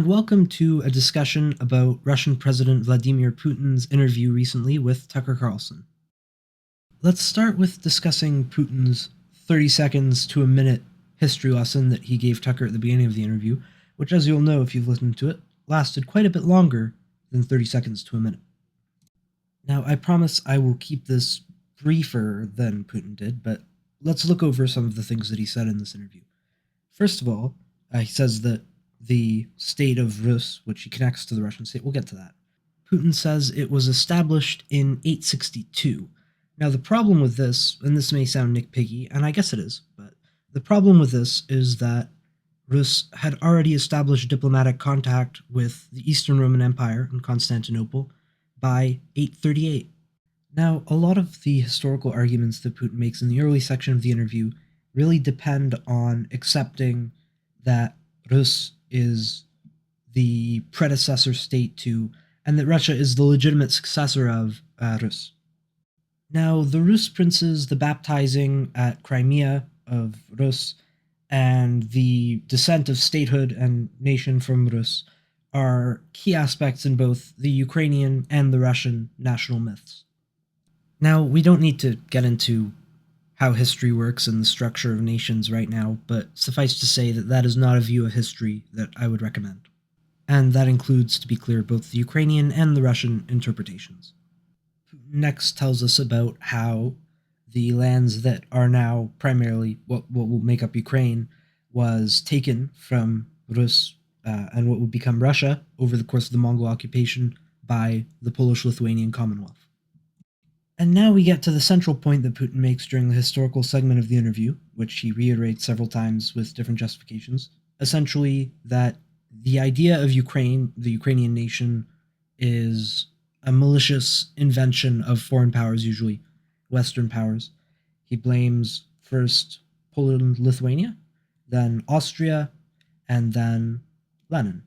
and welcome to a discussion about Russian President Vladimir Putin's interview recently with Tucker Carlson. Let's start with discussing Putin's 30 seconds to a minute history lesson that he gave Tucker at the beginning of the interview, which, as you'll know if you've listened to it, lasted quite a bit longer than 30 seconds to a minute. Now, I promise I will keep this briefer than Putin did, but let's look over some of the things that he said in this interview. First of all, he says that the state of Rus, which he connects to the Russian state, we'll get to that. Putin says it was established in 862. Now, the problem with this, and this may sound nitpicky, and I guess it is, but the problem with this is that Rus had already established diplomatic contact with the Eastern Roman Empire in Constantinople by 838. Now, a lot of the historical arguments that Putin makes in the early section of the interview really depend on accepting that Rus is the predecessor state to, and that Russia is the legitimate successor of Rus. Now, the Rus princes, the baptizing at Crimea of Rus, and the descent of statehood and nation from Rus are key aspects in both the Ukrainian and the Russian national myths. Now, we don't need to get into how history works and the structure of nations right now, but suffice to say that that is not a view of history that I would recommend. And that includes, to be clear, both the Ukrainian and the Russian interpretations. Putin next tells us about how the lands that are now primarily what will make up Ukraine was taken from Rus and what would become Russia over the course of the Mongol occupation by the Polish-Lithuanian Commonwealth. And now we get to the central point that Putin makes during the historical segment of the interview, which he reiterates several times with different justifications, essentially that the idea of Ukraine, the Ukrainian nation, is a malicious invention of foreign powers, usually Western powers. He blames first Poland, Lithuania, then Austria, and then Lenin.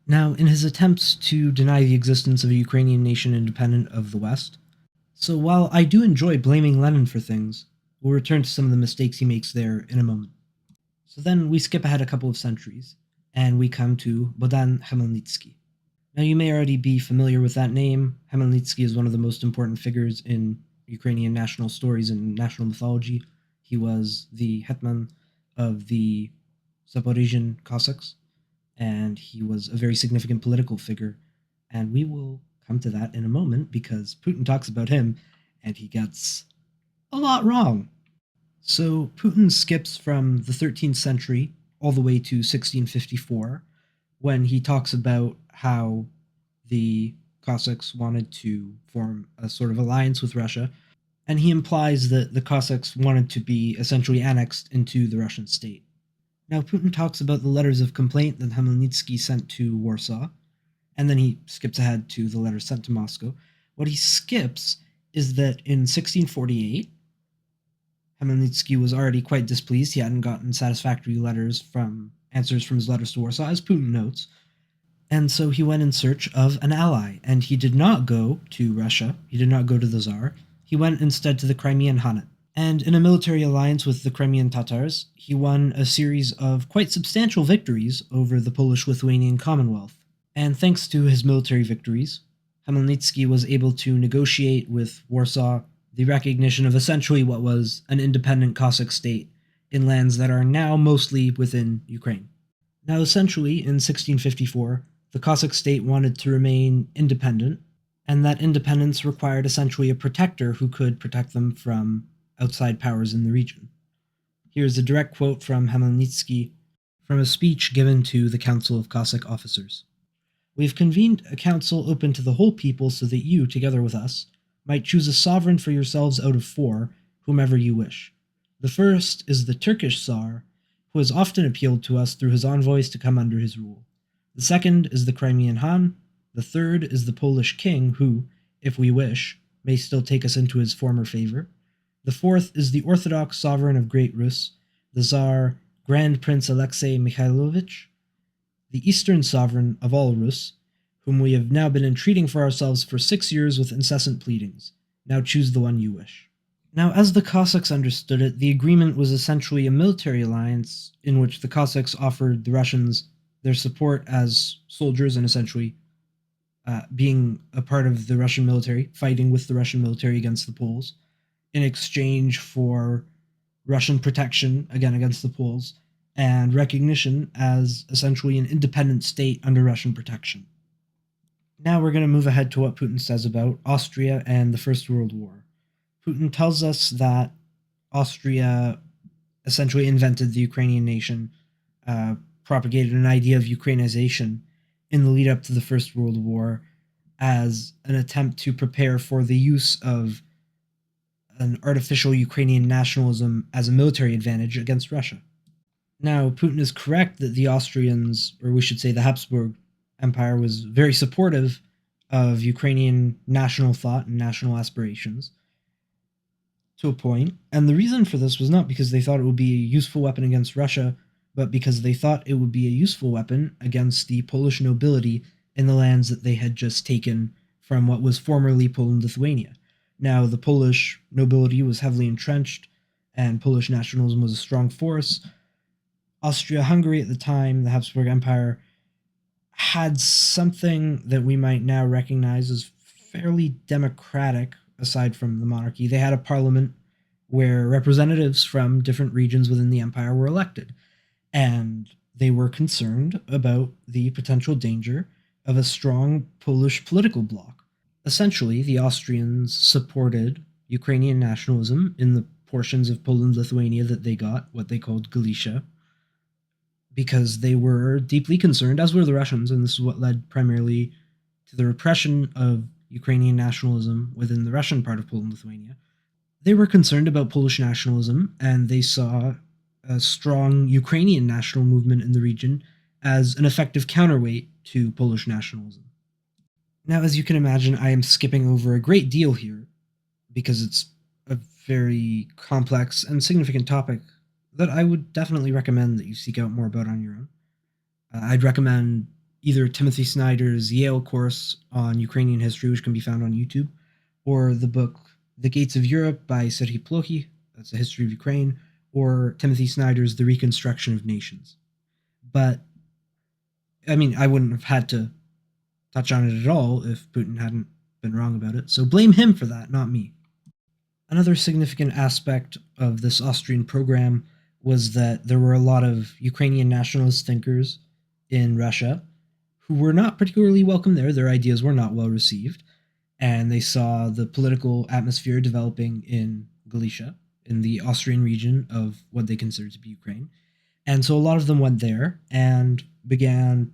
Now, in his attempts to deny the existence of a Ukrainian nation independent of the West, so while I do enjoy blaming Lenin for things, we'll return to some of the mistakes he makes there in a moment. So then we skip ahead a couple of centuries, and we come to Bogdan Khmelnytsky. Now, you may already be familiar with that name. Khmelnytsky is one of the most important figures in Ukrainian national stories and national mythology. He was the hetman of the Zaporizhian Cossacks, and he was a very significant political figure, and we will come to that in a moment because Putin talks about him and he gets a lot wrong. So Putin skips from the 13th century all the way to 1654 when he talks about how the Cossacks wanted to form a sort of alliance with Russia, and he implies that the Cossacks wanted to be essentially annexed into the Russian state. Now, Putin talks about the letters of complaint that Khmelnytsky sent to Warsaw, and then he skips ahead to the letters sent to Moscow. What he skips is that in 1648, Khmelnytsky was already quite displeased. He hadn't gotten satisfactory answers from his letters to Warsaw, as Putin notes. And so he went in search of an ally, and he did not go to Russia. He did not go to the Tsar. He went instead to the Crimean Khanate. And in a military alliance with the Crimean Tatars, he won a series of quite substantial victories over the Polish-Lithuanian Commonwealth. And thanks to his military victories, Khmelnytsky was able to negotiate with Warsaw the recognition of essentially what was an independent Cossack state in lands that are now mostly within Ukraine. Now, essentially, in 1654, the Cossack state wanted to remain independent, and that independence required essentially a protector who could protect them from outside powers in the region. Here's a direct quote from Khmelnytsky from a speech given to the Council of Cossack Officers. "We have convened a council open to the whole people so that you, together with us, might choose a sovereign for yourselves out of 4, whomever you wish. The first is the Turkish Tsar, who has often appealed to us through his envoys to come under his rule. The second is the Crimean Khan. The third is the Polish king, who, if we wish, may still take us into his former favor. The fourth is the Orthodox sovereign of Great Rus, the Tsar Grand Prince Alexei Mikhailovich, the Eastern sovereign of all Rus, whom we have now been entreating for ourselves for 6 years with incessant pleadings. Now choose the one you wish." Now, as the Cossacks understood it, the agreement was essentially a military alliance in which the Cossacks offered the Russians their support as soldiers and essentially being a part of the Russian military, fighting with the Russian military against the Poles, in exchange for Russian protection, again against the Poles, and recognition as essentially an independent state under Russian protection. Now we're going to move ahead to what Putin says about Austria and the First World War. Putin tells us that Austria essentially invented the Ukrainian nation, propagated an idea of Ukrainization in the lead up to the First World War as an attempt to prepare for the use of an artificial Ukrainian nationalism as a military advantage against Russia. Now, Putin is correct that the Austrians, or we should say the Habsburg Empire, was very supportive of Ukrainian national thought and national aspirations to a point. And the reason for this was not because they thought it would be a useful weapon against Russia, but because they thought it would be a useful weapon against the Polish nobility in the lands that they had just taken from what was formerly Poland-Lithuania. Now, the Polish nobility was heavily entrenched, and Polish nationalism was a strong force. Austria-Hungary at the time, the Habsburg Empire, had something that we might now recognize as fairly democratic, aside from the monarchy. They had a parliament where representatives from different regions within the empire were elected, and they were concerned about the potential danger of a strong Polish political bloc. Essentially, the Austrians supported Ukrainian nationalism in the portions of Poland-Lithuania that they got, what they called Galicia, because they were deeply concerned, as were the Russians, and this is what led primarily to the repression of Ukrainian nationalism within the Russian part of Poland-Lithuania. They were concerned about Polish nationalism, and they saw a strong Ukrainian national movement in the region as an effective counterweight to Polish nationalism. Now, as you can imagine, I am skipping over a great deal here because it's a very complex and significant topic that I would definitely recommend that you seek out more about on your own. I'd recommend either Timothy Snyder's Yale course on Ukrainian history, which can be found on YouTube, or the book The Gates of Europe by Serhiy Plokhy, that's a history of Ukraine, or Timothy Snyder's The Reconstruction of Nations. But, I mean, I wouldn't have had to touch on it at all if Putin hadn't been wrong about it, so blame him for that, not me. Another significant aspect of this Austrian program was that there were a lot of Ukrainian nationalist thinkers in Russia who were not particularly welcome there. Their ideas were not well received, and they saw the political atmosphere developing in Galicia, in the Austrian region of what they considered to be Ukraine. And so a lot of them went there and began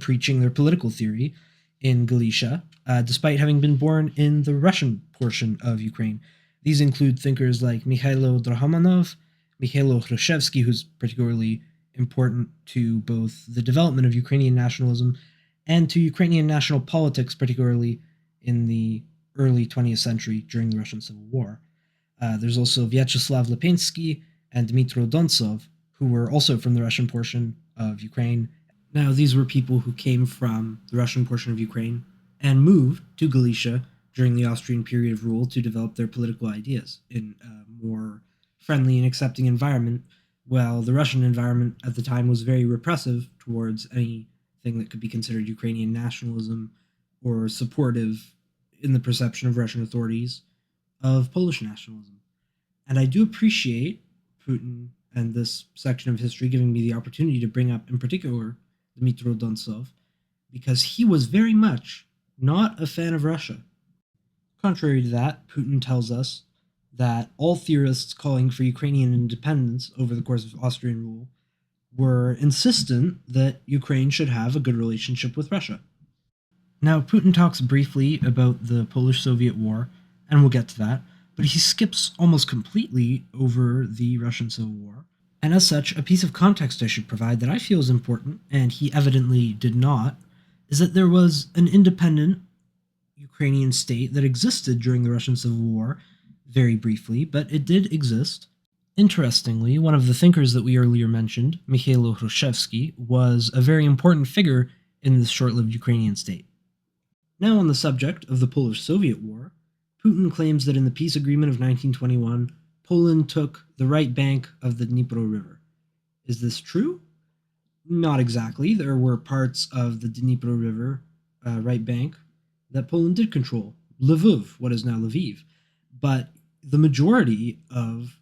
preaching their political theory in Galicia, despite having been born in the Russian portion of Ukraine. These include thinkers like Mikhailo Drahomanov, Mikhailo Hrushevsky, who's particularly important to both the development of Ukrainian nationalism and to Ukrainian national politics, particularly in the early 20th century during the Russian Civil War. There's also Vyacheslav Lipensky and Dmitro Dontsov, who were also from the Russian portion of Ukraine. Now, these were people who came from the Russian portion of Ukraine and moved to Galicia during the Austrian period of rule to develop their political ideas in a more friendly and accepting environment, while the Russian environment at the time was very repressive towards anything that could be considered Ukrainian nationalism or supportive in the perception of Russian authorities of Polish nationalism. And I do appreciate Putin and this section of history giving me the opportunity to bring up, in particular, Dmitro Dontsov, because he was very much not a fan of Russia. Contrary to that, Putin tells us that all theorists calling for Ukrainian independence over the course of Austrian rule were insistent that Ukraine should have a good relationship with Russia. Now, Putin talks briefly about the Polish-Soviet War, and we'll get to that, but he skips almost completely over the Russian Civil War. And as such, a piece of context I should provide that I feel is important, and he evidently did not, is that there was an independent Ukrainian state that existed during the Russian Civil War, very briefly, but it did exist. Interestingly, one of the thinkers that we earlier mentioned, Mikhailo Hrushevsky, was a very important figure in this short-lived Ukrainian state. Now on the subject of the Polish-Soviet War, Putin claims that in the peace agreement of 1921, Poland took the right bank of the Dnipro River. Is this true? Not exactly. There were parts of the Dnipro River right bank that Poland did control. Lviv, what is now Lviv. But the majority of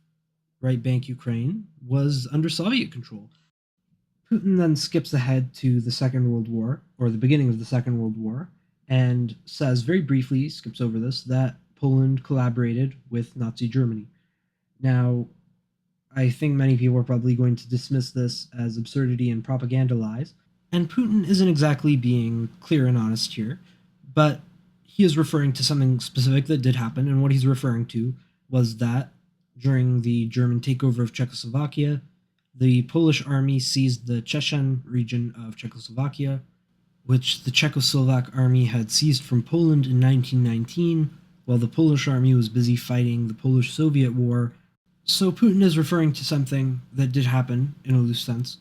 right bank Ukraine was under Soviet control. Putin then skips ahead to the Second World War, or the beginning of the Second World War, and says very briefly, skips over this, that Poland collaborated with Nazi Germany. Now, I think many people are probably going to dismiss this as absurdity and propaganda lies, and Putin isn't exactly being clear and honest here, but he is referring to something specific that did happen, and what he's referring to was that during the German takeover of Czechoslovakia, the Polish army seized the Chechen region of Czechoslovakia, which the Czechoslovak army had seized from Poland in 1919, while the Polish army was busy fighting the Polish-Soviet War. So Putin is referring to something that did happen in a loose sense,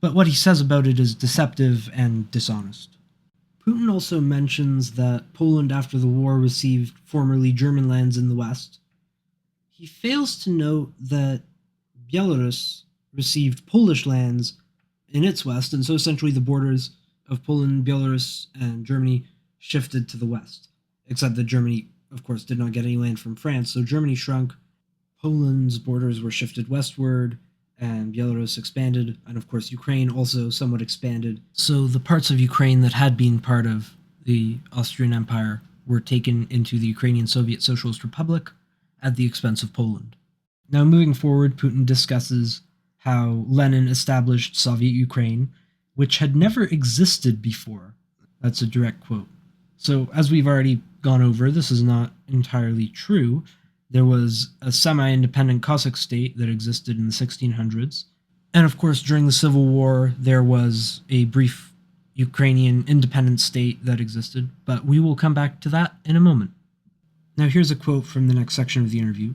but what he says about it is deceptive and dishonest. Putin also mentions that Poland after the war received formerly German lands in the west. He fails to note that Belarus received Polish lands in its west, and so essentially the borders of Poland, Belarus, and Germany shifted to the west. Except that Germany, of course, did not get any land from France, so Germany shrunk, Poland's borders were shifted westward, and Belarus expanded, and of course Ukraine also somewhat expanded. So the parts of Ukraine that had been part of the Austrian Empire were taken into the Ukrainian Soviet Socialist Republic at the expense of Poland. Now, moving forward, Putin discusses how Lenin established Soviet Ukraine, which had never existed before. That's a direct quote. So, as we've already gone over, this is not entirely true. There was a semi-independent Cossack state that existed in the 1600s. And of course, during the Civil War, there was a brief Ukrainian independent state that existed, but we will come back to that in a moment. Now, here's a quote from the next section of the interview.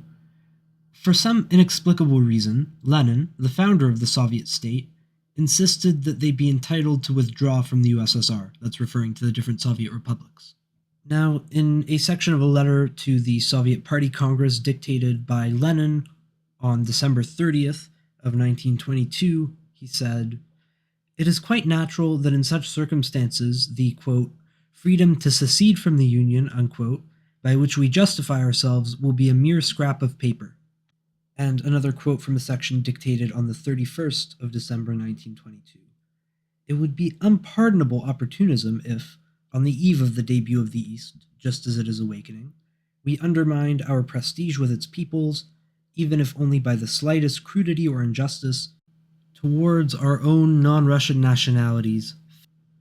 For some inexplicable reason, Lenin, the founder of the Soviet state, insisted that they be entitled to withdraw from the USSR. That's referring to the different Soviet republics. Now, in a section of a letter to the Soviet Party Congress dictated by Lenin on December 30th of 1922, he said, "It is quite natural that in such circumstances the, quote, freedom to secede from the Union, unquote, by which we justify ourselves will be a mere scrap of paper." And another quote from a section dictated on the 31st of December 1922. "It would be unpardonable opportunism if, on the eve of the debut of the East, just as it is awakening, we undermined our prestige with its peoples, even if only by the slightest crudity or injustice, towards our own non-Russian nationalities."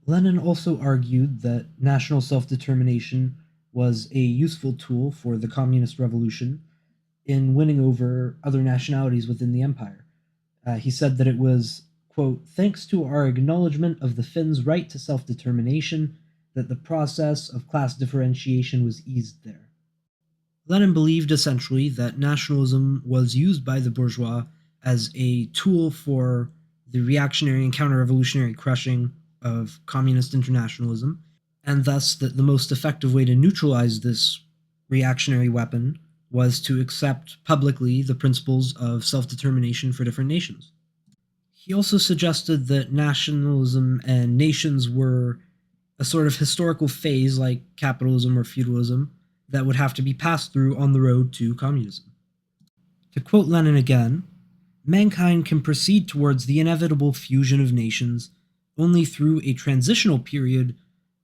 Lenin also argued that national self-determination was a useful tool for the communist revolution in winning over other nationalities within the empire. He said that it was, quote, "thanks to our acknowledgement of the Finns' right to self-determination, that the process of class differentiation was eased there." Lenin believed essentially that nationalism was used by the bourgeois as a tool for the reactionary and counter-revolutionary crushing of communist internationalism, and thus that the most effective way to neutralize this reactionary weapon was to accept publicly the principles of self-determination for different nations. He also suggested that nationalism and nations were a sort of historical phase like capitalism or feudalism that would have to be passed through on the road to communism. To quote Lenin again, "Mankind can proceed towards the inevitable fusion of nations only through a transitional period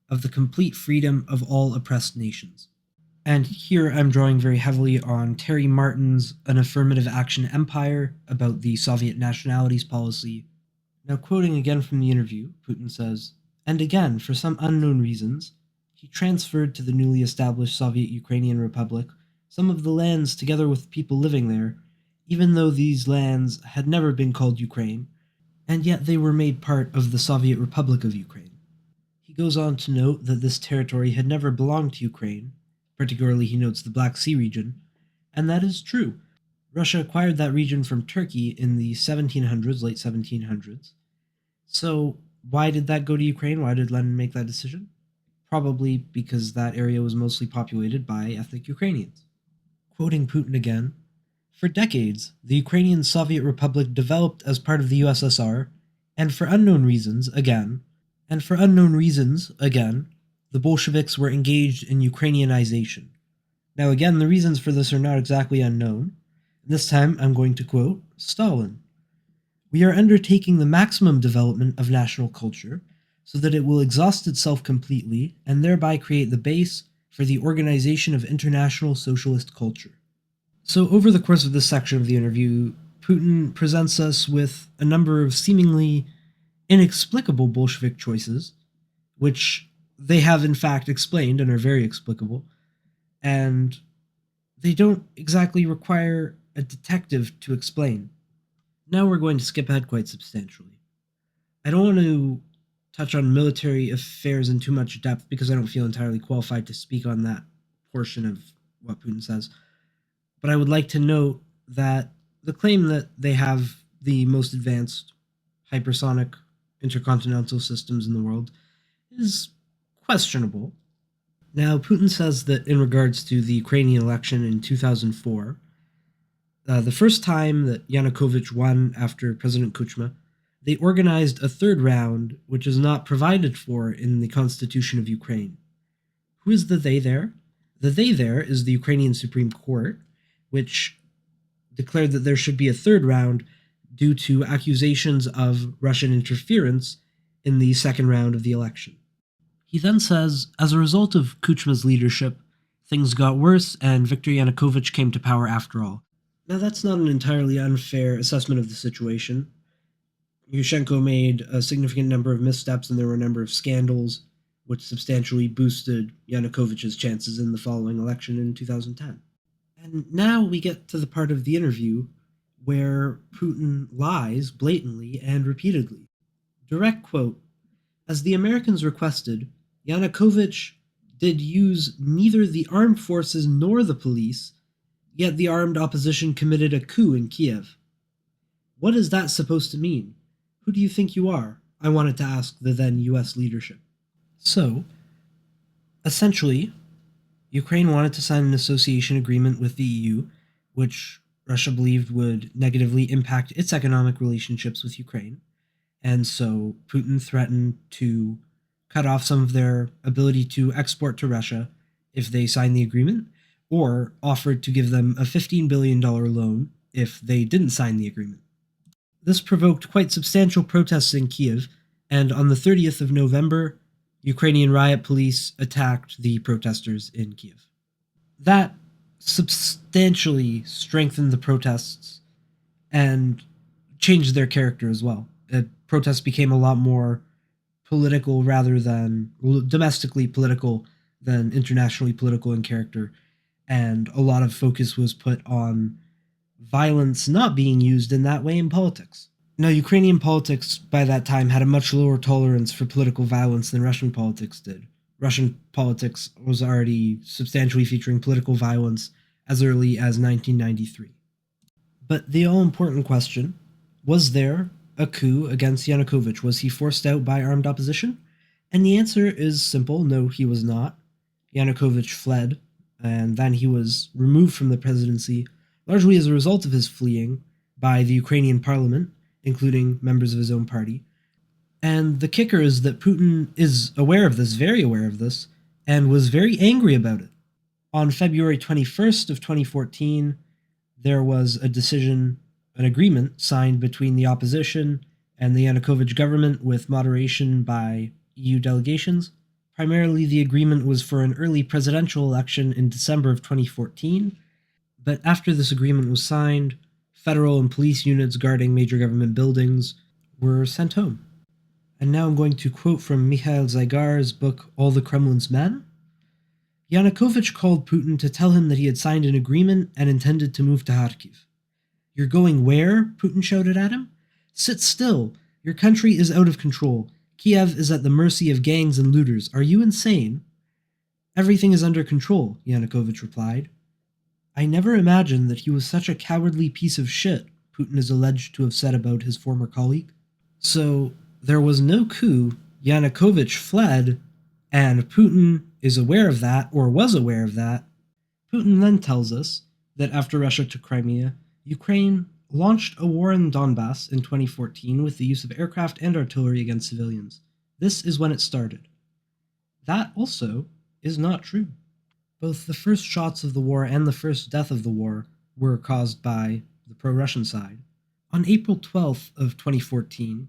of the complete freedom of all oppressed nations." And here I'm drawing very heavily on Terry Martin's An Affirmative Action Empire about the Soviet nationalities policy. Now, quoting again from the interview, Putin says, "And again, for some unknown reasons, he transferred to the newly established Soviet Ukrainian Republic some of the lands together with people living there, even though these lands had never been called Ukraine, and yet they were made part of the Soviet Republic of Ukraine." He goes on to note that this territory had never belonged to Ukraine. Particularly, he notes the Black Sea region, and that is true. Russia acquired that region from Turkey in the 1700s, late 1700s. So why did that go to Ukraine? Why did Lenin make that decision? Probably because that area was mostly populated by ethnic Ukrainians. Quoting Putin again, "For decades, the Ukrainian Soviet Republic developed as part of the USSR, And for unknown reasons, again, the Bolsheviks were engaged in Ukrainianization. Now, again, the reasons for this are not exactly unknown. This time, I'm going to quote Stalin. We are undertaking the maximum development of national culture so that it will exhaust itself completely and thereby create the base for the organization of international socialist culture. So, over the course of this section of the interview, Putin presents us with a number of seemingly inexplicable Bolshevik choices, which they have in fact explained and are very explicable, and they don't exactly require a detective to explain. Now we're going to skip ahead quite substantially. I don't want to touch on military affairs in too much depth because I don't feel entirely qualified to speak on that portion of what Putin says. But I would like to note that the claim that they have the most advanced hypersonic intercontinental systems in the world is questionable. Now, Putin says that in regards to the Ukrainian election in 2004, the first time that Yanukovych won after President Kuchma, they organized a third round, which is not provided for in the Constitution of Ukraine. Who is the they there? The they there is the Ukrainian Supreme Court, which declared that there should be a third round due to accusations of Russian interference in the second round of the election. He then says, as a result of Kuchma's leadership, things got worse and Viktor Yanukovych came to power after all. Now, that's not an entirely unfair assessment of the situation. Yushchenko made a significant number of missteps and there were a number of scandals which substantially boosted Yanukovych's chances in the following election in 2010. And now we get to the part of the interview where Putin lies blatantly and repeatedly. Direct quote, as the Americans requested, Yanukovych did use neither the armed forces nor the police, yet the armed opposition committed a coup in Kiev. What is that supposed to mean? Who do you think you are? I wanted to ask the then US leadership. So, essentially, Ukraine wanted to sign an association agreement with the EU, which Russia believed would negatively impact its economic relationships with Ukraine. And so Putin threatened to cut off some of their ability to export to Russia if they signed the agreement, or offered to give them a $15 billion loan if they didn't sign the agreement. This provoked quite substantial protests in Kiev, and on the 30th of November, Ukrainian riot police attacked the protesters in Kiev. That substantially strengthened the protests and changed their character as well. Protests became a lot more political rather than domestically political than internationally political in character, and a lot of focus was put on violence not being used in that way in politics. Now, Ukrainian politics by that time had a much lower tolerance for political violence than Russian politics did. Russian politics was already substantially featuring political violence as early as 1993. But the all-important question, was there a coup against Yanukovych? Was he forced out by armed opposition? And the answer is simple, no, he was not. Yanukovych fled, and then he was removed from the presidency, largely as a result of his fleeing, by the Ukrainian parliament, including members of his own party. And the kicker is that Putin is aware of this, very aware of this, and was very angry about it. On February 21st of 2014, there was a decision, an agreement signed between the opposition and the Yanukovych government with moderation by EU delegations. Primarily, the agreement was for an early presidential election in December of 2014, but after this agreement was signed, federal and police units guarding major government buildings were sent home. And now I'm going to quote from Mikhail Zygar's book, All the Kremlin's Men. Yanukovych called Putin to tell him that he had signed an agreement and intended to move to Kharkiv. You're going where? Putin shouted at him. Sit still. Your country is out of control. Kiev is at the mercy of gangs and looters. Are you insane? Everything is under control, Yanukovych replied. I never imagined that he was such a cowardly piece of shit, Putin is alleged to have said about his former colleague. So, there was no coup, Yanukovych fled, and Putin is aware of that, or was aware of that. Putin then tells us that after Russia took Crimea, Ukraine launched a war in Donbass in 2014 with the use of aircraft and artillery against civilians. This is when it started. That also is not true. Both the first shots of the war and the first death of the war were caused by the pro-Russian side. On April 12th of 2014,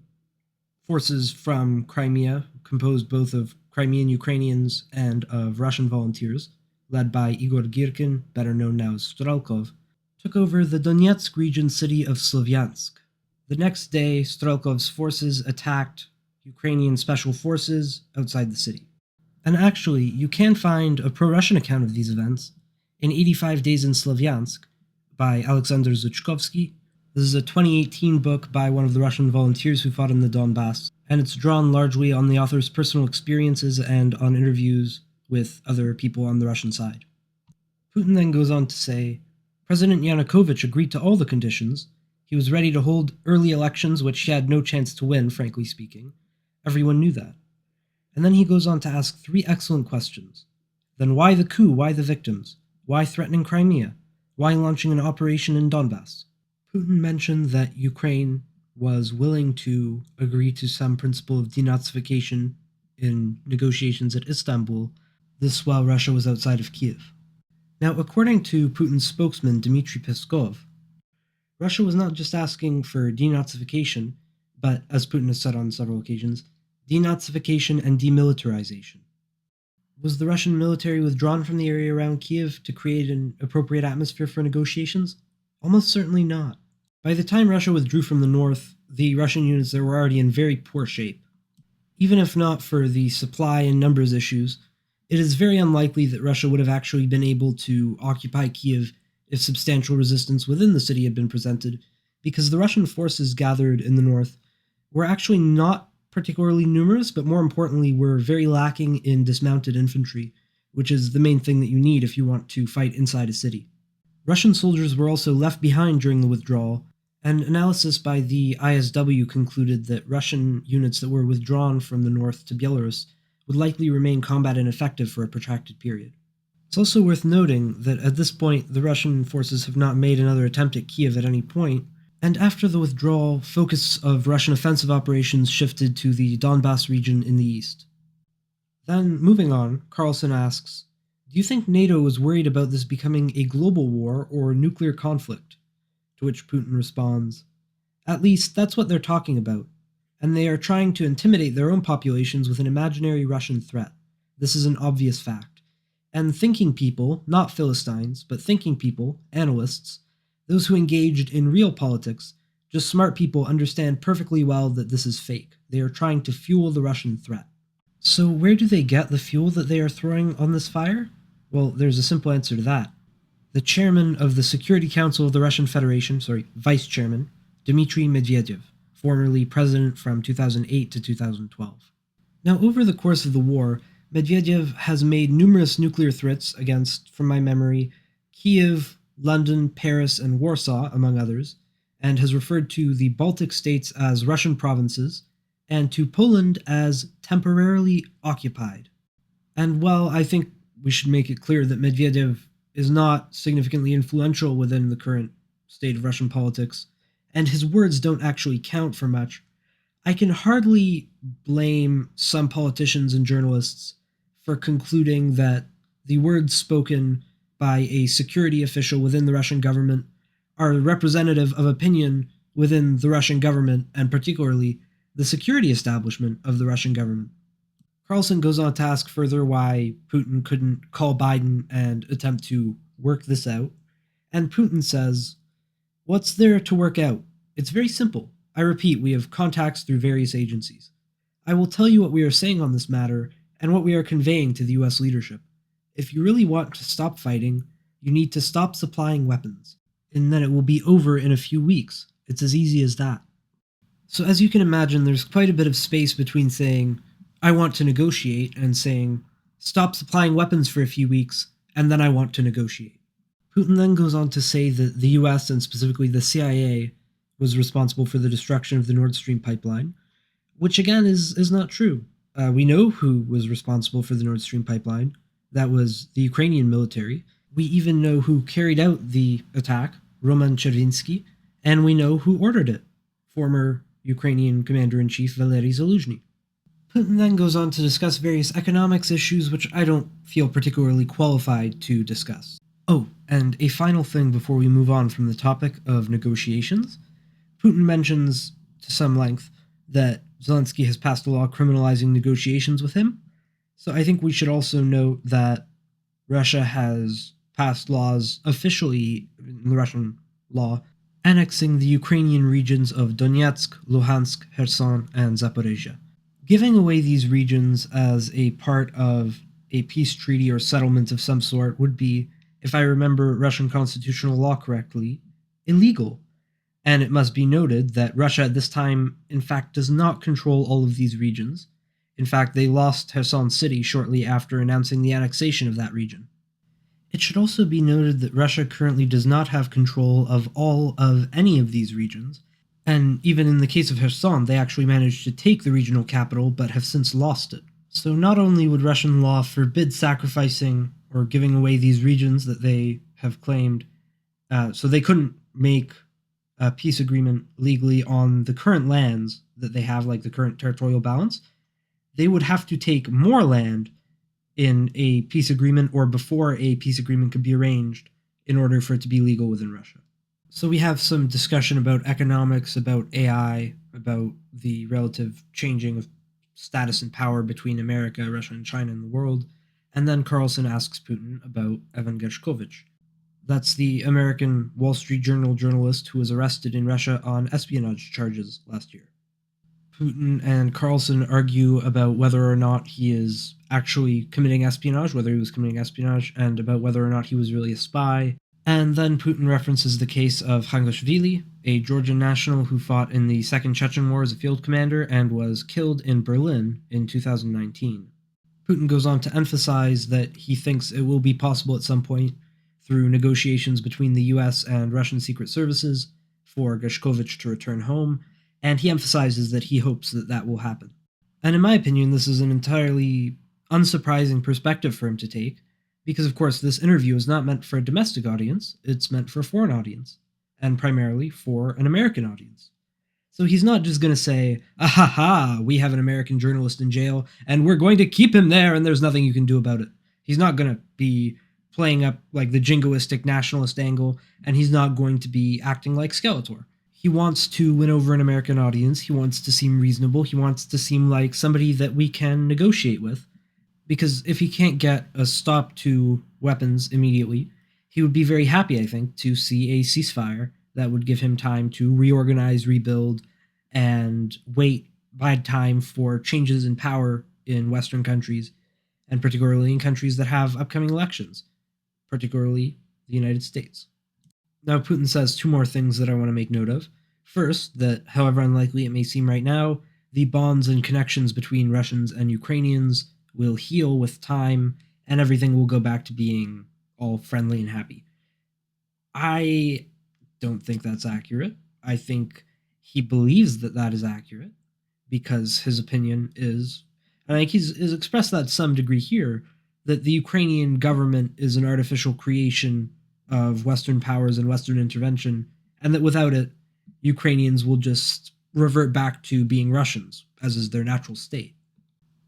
forces from Crimea, composed both of Crimean Ukrainians and of Russian volunteers, led by Igor Girkin, better known now as Strelkov, took over the Donetsk region city of Slavyansk. The next day, Strelkov's forces attacked Ukrainian special forces outside the city. And actually, you can find a pro-Russian account of these events in 85 Days in Slavyansk by Alexander Zuchkovsky. This is a 2018 book by one of the Russian volunteers who fought in the Donbass, and it's drawn largely on the author's personal experiences and on interviews with other people on the Russian side. Putin then goes on to say, President Yanukovych agreed to all the conditions. He was ready to hold early elections, which he had no chance to win, frankly speaking. Everyone knew that. And then he goes on to ask three excellent questions. Then why the coup? Why the victims? Why threatening Crimea? Why launching an operation in Donbass? Putin mentioned that Ukraine was willing to agree to some principle of denazification in negotiations at Istanbul, this while Russia was outside of Kiev. Now, according to Putin's spokesman Dmitry Peskov, Russia was not just asking for denazification, but, as Putin has said on several occasions, denazification and demilitarization. Was the Russian military withdrawn from the area around Kiev to create an appropriate atmosphere for negotiations? Almost certainly not. By the time Russia withdrew from the north, the Russian units there were already in very poor shape. Even if not for the supply and numbers issues, it is very unlikely that Russia would have actually been able to occupy Kiev if substantial resistance within the city had been presented, because the Russian forces gathered in the north were actually not particularly numerous, but more importantly were very lacking in dismounted infantry, which is the main thing that you need if you want to fight inside a city. Russian soldiers were also left behind during the withdrawal, and analysis by the ISW concluded that Russian units that were withdrawn from the north to Belarus would likely remain combat ineffective for a protracted period. It's also worth noting that at this point the Russian forces have not made another attempt at Kiev at any point, and after the withdrawal, focus of Russian offensive operations shifted to the Donbass region in the east. Then, moving on, Carlson asks, do you think NATO is worried about this becoming a global war or nuclear conflict? To which Putin responds, at least that's what they're talking about, and they are trying to intimidate their own populations with an imaginary Russian threat. This is an obvious fact. And thinking people, not Philistines, but thinking people, analysts, those who engaged in real politics, just smart people understand perfectly well that this is fake. They are trying to fuel the Russian threat. So where do they get the fuel that they are throwing on this fire? Well, there's a simple answer to that. The chairman of the Security Council of the Russian Federation, vice chairman, Dmitry Medvedev, formerly president from 2008 to 2012. Now, over the course of the war, Medvedev has made numerous nuclear threats against, from my memory, Kiev, London, Paris, and Warsaw, among others, and has referred to the Baltic states as Russian provinces, and to Poland as temporarily occupied. And while I think we should make it clear that Medvedev is not significantly influential within the current state of Russian politics, and his words don't actually count for much, I can hardly blame some politicians and journalists for concluding that the words spoken by a security official within the Russian government are representative of opinion within the Russian government, and particularly the security establishment of the Russian government. Carlson goes on to ask further why Putin couldn't call Biden and attempt to work this out, and Putin says, what's there to work out? It's very simple. I repeat, we have contacts through various agencies. I will tell you what we are saying on this matter and what we are conveying to the US leadership. If you really want to stop fighting, you need to stop supplying weapons, and then it will be over in a few weeks. It's as easy as that. So as you can imagine, there's quite a bit of space between saying, I want to negotiate, and saying, stop supplying weapons for a few weeks, and then I want to negotiate. Putin then goes on to say that the US, and specifically the CIA, was responsible for the destruction of the Nord Stream pipeline, which again is not true. We know who was responsible for the Nord Stream pipeline. That was the Ukrainian military. We even know who carried out the attack, Roman Chervinsky, And we know who ordered it: former Ukrainian Commander-in-Chief Valery Zaluzhny. Putin then goes on to discuss various economics issues, which I don't feel particularly qualified to discuss. Oh, and a final thing before we move on from the topic of negotiations. Putin mentions to some length that Zelensky has passed a law criminalizing negotiations with him. So I think we should also note that Russia has passed laws officially in the Russian law annexing the Ukrainian regions of Donetsk, Luhansk, Kherson, and Zaporizhia. Giving away these regions as a part of a peace treaty or settlement of some sort would be, if I remember Russian constitutional law correctly, illegal. And it must be noted that Russia at this time, in fact, does not control all of these regions. In fact, they lost Kherson City shortly after announcing the annexation of that region. It should also be noted that Russia currently does not have control of all of any of these regions, and even in the case of Kherson, they actually managed to take the regional capital but have since lost it. So not only would Russian law forbid sacrificing or giving away these regions that they have claimed, so they couldn't make a peace agreement legally on the current lands that they have, like the current territorial balance, they would have to take more land in a peace agreement or before a peace agreement could be arranged in order for it to be legal within Russia. So we have some discussion about economics, about AI, about the relative changing of status and power between America, Russia, and China in the world. And then Carlson asks Putin about Evan Gershkovich. That's the American Wall Street Journal journalist who was arrested in Russia on espionage charges last year. Putin and Carlson argue about whether or not he is actually committing espionage, whether he was committing espionage, and about whether or not he was really a spy. And then Putin references the case of Khangashvili, a Georgian national who fought in the Second Chechen War as a field commander and was killed in Berlin in 2019. Putin goes on to emphasize that he thinks it will be possible at some point, through negotiations between the US and Russian secret services, for Gershkovich to return home, and he emphasizes that he hopes that that will happen. And in my opinion, this is an entirely unsurprising perspective for him to take, because of course this interview is not meant for a domestic audience, it's meant for a foreign audience, and primarily for an American audience. So he's not just going to say, ah ha ha, we have an American journalist in jail, and we're going to keep him there, and there's nothing you can do about it. He's not going to be playing up like the jingoistic nationalist angle, and he's not going to be acting like Skeletor. He wants to win over an American audience, he wants to seem reasonable, he wants to seem like somebody that we can negotiate with, because if he can't get a stop to weapons immediately, he would be very happy, I think, to see a ceasefire that would give him time to reorganize, rebuild, and wait by time for changes in power in Western countries, and particularly in countries that have upcoming elections, particularly the United States. Now, Putin says two more things that I want to make note of. First, that however unlikely it may seem right now, the bonds and connections between Russians and Ukrainians will heal with time, and everything will go back to being all friendly and happy. I don't think that's accurate. I think he believes that that is accurate, because his opinion is, and I think he's expressed that to some degree here, that the Ukrainian government is an artificial creation of Western powers and Western intervention, and that without it, Ukrainians will just revert back to being Russians, as is their natural state.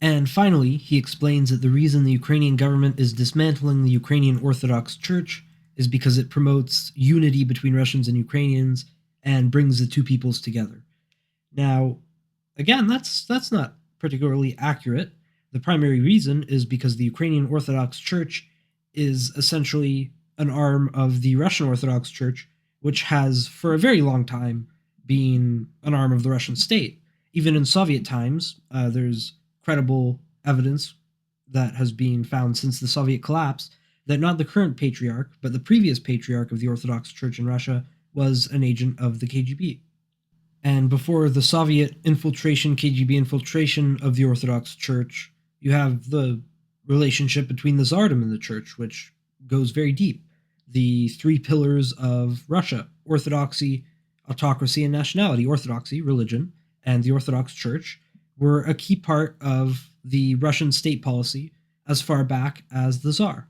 And finally, he explains that the reason the Ukrainian government is dismantling the Ukrainian Orthodox Church is because it promotes unity between Russians and Ukrainians and brings the two peoples together. Now, again, that's not particularly accurate. The primary reason is because the Ukrainian Orthodox Church is essentially an arm of the Russian Orthodox Church, which has for a very long time been an arm of the Russian state. Even in Soviet times, there's credible evidence that has been found since the Soviet collapse that not the current patriarch, but the previous patriarch of the Orthodox Church in Russia was an agent of the KGB. And before the Soviet infiltration, KGB infiltration of the Orthodox Church, you have the relationship between the Tsardom and the Church, which goes very deep. The three pillars of Russia: orthodoxy, autocracy, and nationality. Orthodoxy, religion, and the Orthodox Church were a key part of the Russian state policy as far back as the Tsar.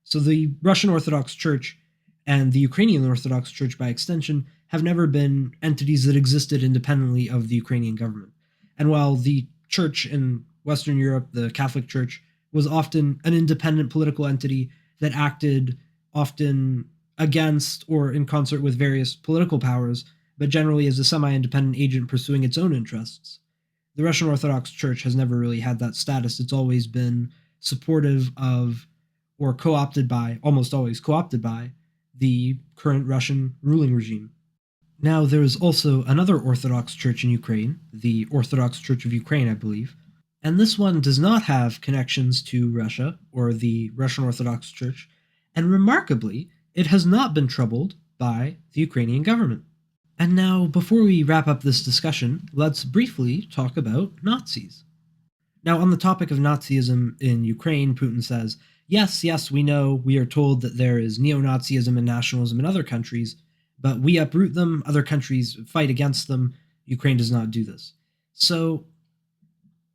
So the Russian Orthodox Church and the Ukrainian Orthodox Church, by extension, have never been entities that existed independently of the Ukrainian government. And while the church in Western Europe, the Catholic Church, was often an independent political entity that acted often against or in concert with various political powers, but generally as a semi-independent agent pursuing its own interests, the Russian Orthodox Church has never really had that status. It's always been supportive of, or co-opted by, almost always co-opted by, the current Russian ruling regime. Now, there is also another Orthodox Church in Ukraine, the Orthodox Church of Ukraine, I believe, and this one does not have connections to Russia or the Russian Orthodox Church, and remarkably, it has not been troubled by the Ukrainian government. And now, before we wrap up this discussion, let's briefly talk about Nazis. Now, on the topic of Nazism in Ukraine, Putin says, yes, we know, we are told that there is neo-Nazism and nationalism in other countries, but we uproot them, other countries fight against them, Ukraine does not do this. So,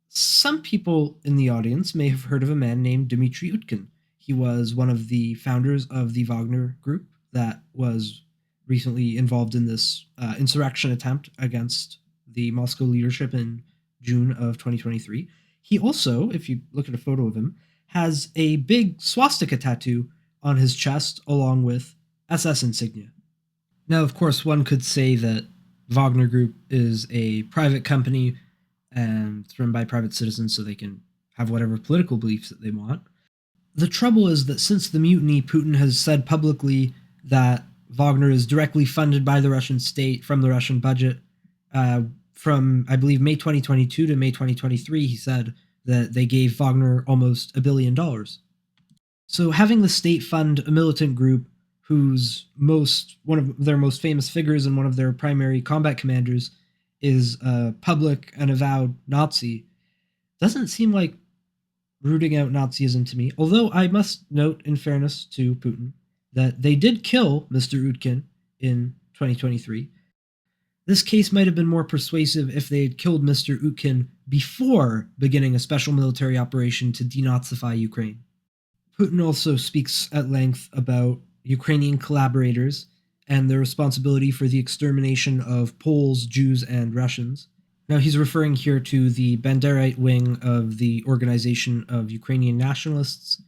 some people in the audience may have heard of a man named Dmitry Utkin. He was one of the founders of the Wagner group that was recently involved in this insurrection attempt against the Moscow leadership in June of 2023. He also, if you look at a photo of him, has a big swastika tattoo on his chest along with SS insignia. Now, of course, one could say that Wagner Group is a private company and it's run by private citizens so they can have whatever political beliefs that they want. The trouble is that since the mutiny, Putin has said publicly that Wagner is directly funded by the Russian state from the Russian budget. From, I believe, May 2022 to May 2023, he said that they gave Wagner almost $1 billion. So having the state fund a militant group whose one of their most famous figures and one of their primary combat commanders is a public and avowed Nazi doesn't seem like rooting out Nazism to me. Although I must note, in fairness to Putin, that they did kill Mr. Utkin in 2023. This case might have been more persuasive if they had killed Mr. Utkin before beginning a special military operation to denazify Ukraine. Putin also speaks at length about Ukrainian collaborators and their responsibility for the extermination of Poles, Jews, and Russians. Now, he's referring here to the Banderite wing of the Organization of Ukrainian Nationalists,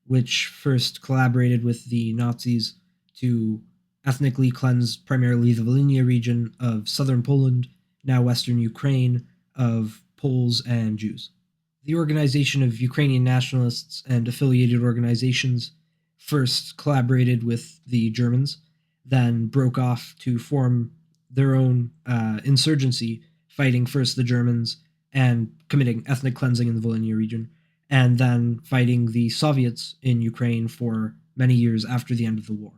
which first collaborated with the Nazis to ethnically cleanse primarily the Volhynia region of southern Poland, now western Ukraine, of Poles and Jews. The Organization of Ukrainian Nationalists and affiliated organizations first collaborated with the Germans, then broke off to form their own insurgency, fighting first the Germans and committing ethnic cleansing in the Volhynia region, and then fighting the Soviets in Ukraine for many years after the end of the war.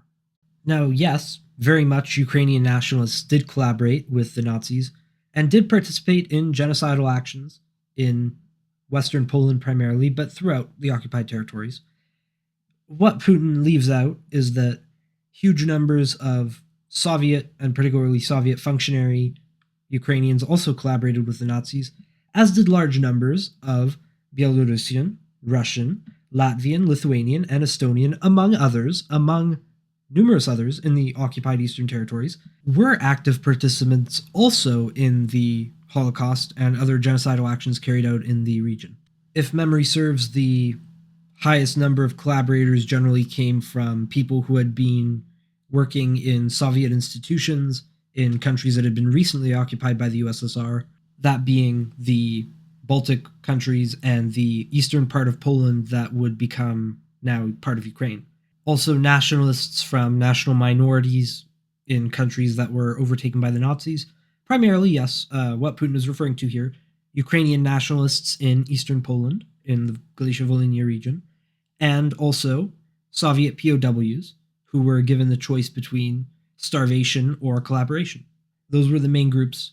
Now, yes, very much Ukrainian nationalists did collaborate with the Nazis and did participate in genocidal actions in Western Poland primarily, but throughout the occupied territories. What Putin leaves out is that huge numbers of Soviet and particularly Soviet functionary Ukrainians also collaborated with the Nazis, as did large numbers of Belarusian, Russian, Latvian, Lithuanian, and Estonian, among numerous others in the occupied Eastern territories, were active participants also in the Holocaust and other genocidal actions carried out in the region. If memory serves, the highest number of collaborators generally came from people who had been working in Soviet institutions in countries that had been recently occupied by the USSR, that being the Baltic countries and the eastern part of Poland that would become now part of Ukraine. Also nationalists from national minorities in countries that were overtaken by the Nazis. Primarily, yes, what Putin is referring to here, Ukrainian nationalists in eastern Poland, in the Galicia-Volhynia region, and also Soviet POWs who were given the choice between starvation or collaboration. Those were the main groups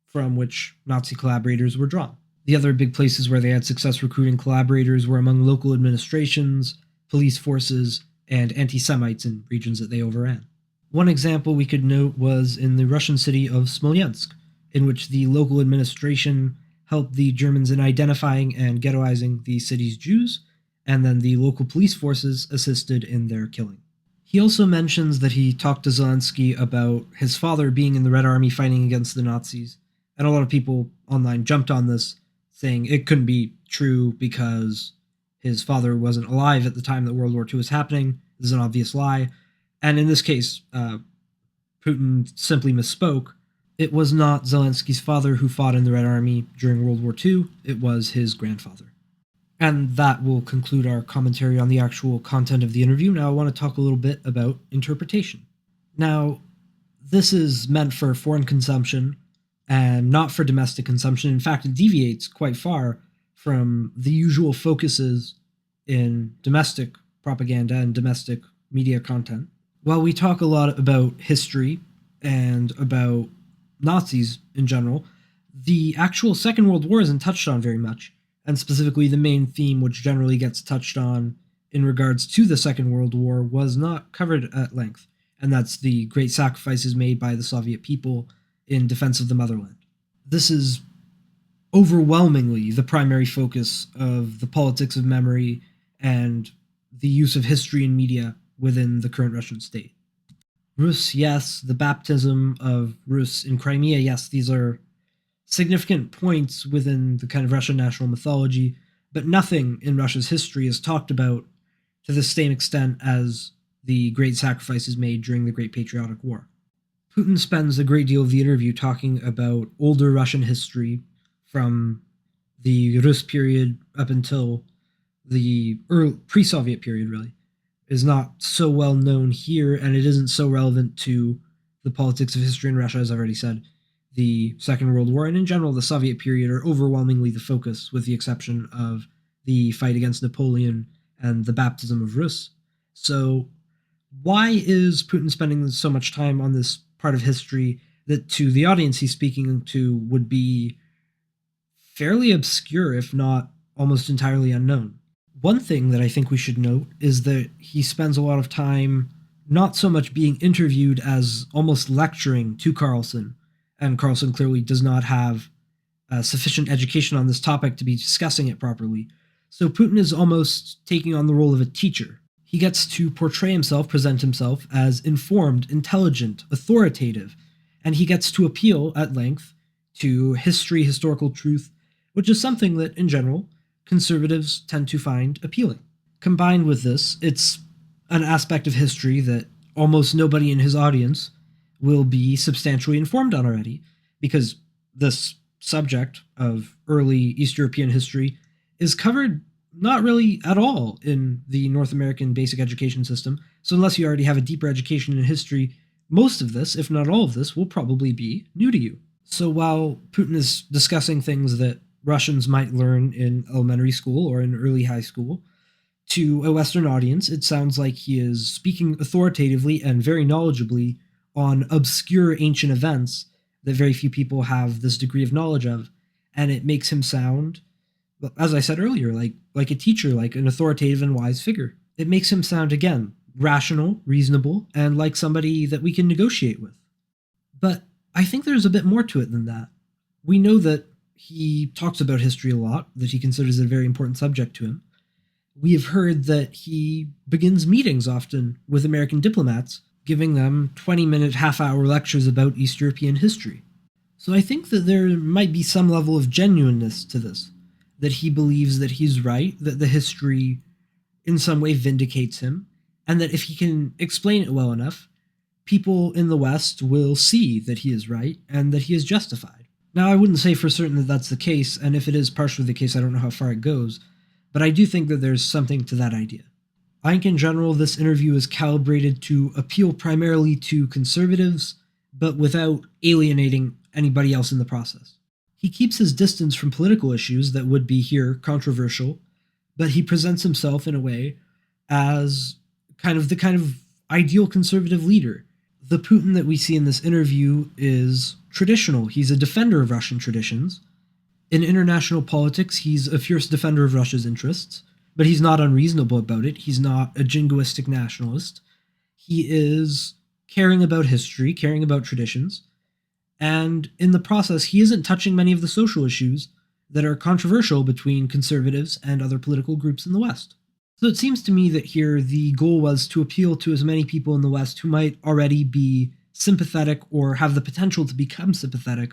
from which Nazi collaborators were drawn. The other big places where they had success recruiting collaborators were among local administrations, police forces, and anti-Semites in regions that they overran. One example we could note was in the Russian city of Smolensk, in which the local administration helped the Germans in identifying and ghettoizing the city's Jews, and then the local police forces assisted in their killing. He also mentions that he talked to Zelensky about his father being in the Red Army fighting against the Nazis. And a lot of people online jumped on this, saying it couldn't be true because his father wasn't alive at the time that World War II was happening. This is an obvious lie. And in this case, Putin simply misspoke. It was not Zelensky's father who fought in the Red Army during World War II, it was his grandfather. And that will conclude our commentary on the actual content of the interview. Now I want to talk a little bit about interpretation. Now, this is meant for foreign consumption and not for domestic consumption. In fact, it deviates quite far from the usual focuses in domestic propaganda and domestic media content. While we talk a lot about history and about Nazis in general, the actual Second World War isn't touched on very much, and specifically the main theme which generally gets touched on in regards to the Second World War was not covered at length, and that's the great sacrifices made by the Soviet people in defense of the motherland. This is overwhelmingly the primary focus of the politics of memory and the use of history and media within the current Russian state. Rus, yes. The baptism of Rus in Crimea, yes. These are significant points within the kind of Russian national mythology, but nothing in Russia's history is talked about to the same extent as the great sacrifices made during the Great Patriotic War. Putin spends a great deal of the interview talking about older Russian history from the Rus period up until the pre-Soviet period, really, is not so well known here, and it isn't so relevant to the politics of history in Russia, as I've already said. The Second World War and in general the Soviet period are overwhelmingly the focus, with the exception of the fight against Napoleon and the baptism of Rus. So why is Putin spending so much time on this part of history that to the audience he's speaking to would be fairly obscure, if not almost entirely unknown? One thing that I think we should note is that he spends a lot of time not so much being interviewed as almost lecturing to Carlson, and Carlson clearly does not have sufficient education on this topic to be discussing it properly. So Putin is almost taking on the role of a teacher. He gets to portray himself, present himself as informed, intelligent, authoritative, and he gets to appeal at length to history, historical truth, which is something that, in general, conservatives tend to find appealing. Combined with this, it's an aspect of history that almost nobody in his audience will be substantially informed on already, because this subject of early East European history is covered not really at all in the North American basic education system. So unless you already have a deeper education in history, most of this, if not all of this, will probably be new to you. So while Putin is discussing things that Russians might learn in elementary school or in early high school, to a Western audience, it sounds like he is speaking authoritatively and very knowledgeably on obscure ancient events that very few people have this degree of knowledge of, and it makes him sound, as I said earlier, like a teacher, like an authoritative and wise figure. It makes him sound, again, rational, reasonable, and like somebody that we can negotiate with. But I think there's a bit more to it than that. We know that he talks about history a lot, that he considers it a very important subject to him. We have heard that he begins meetings often with American diplomats, giving them 20-minute, half-hour lectures about East European history. So I think that there might be some level of genuineness to this, that he believes that he's right, that the history in some way vindicates him, and that if he can explain it well enough, people in the West will see that he is right and that he is justified. Now, I wouldn't say for certain that that's the case, and if it is partially the case, I don't know how far it goes, but I do think that there's something to that idea. I think in general, this interview is calibrated to appeal primarily to conservatives, but without alienating anybody else in the process. He keeps his distance from political issues that would be here controversial, but he presents himself in a way as the kind of ideal conservative leader. The Putin that we see in this interview is traditional. He's a defender of Russian traditions. In international politics, he's a fierce defender of Russia's interests, but he's not unreasonable about it. He's not a jingoistic nationalist. He is caring about history, caring about traditions, and in the process, he isn't touching many of the social issues that are controversial between conservatives and other political groups in the West. So it seems to me that here the goal was to appeal to as many people in the West who might already be sympathetic or have the potential to become sympathetic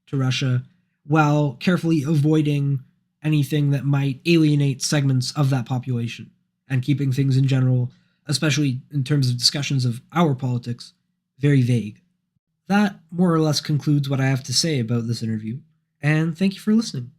to Russia, while carefully avoiding anything that might alienate segments of that population and keeping things in general, especially in terms of discussions of our politics, very vague. That more or less concludes what I have to say about this interview, and thank you for listening.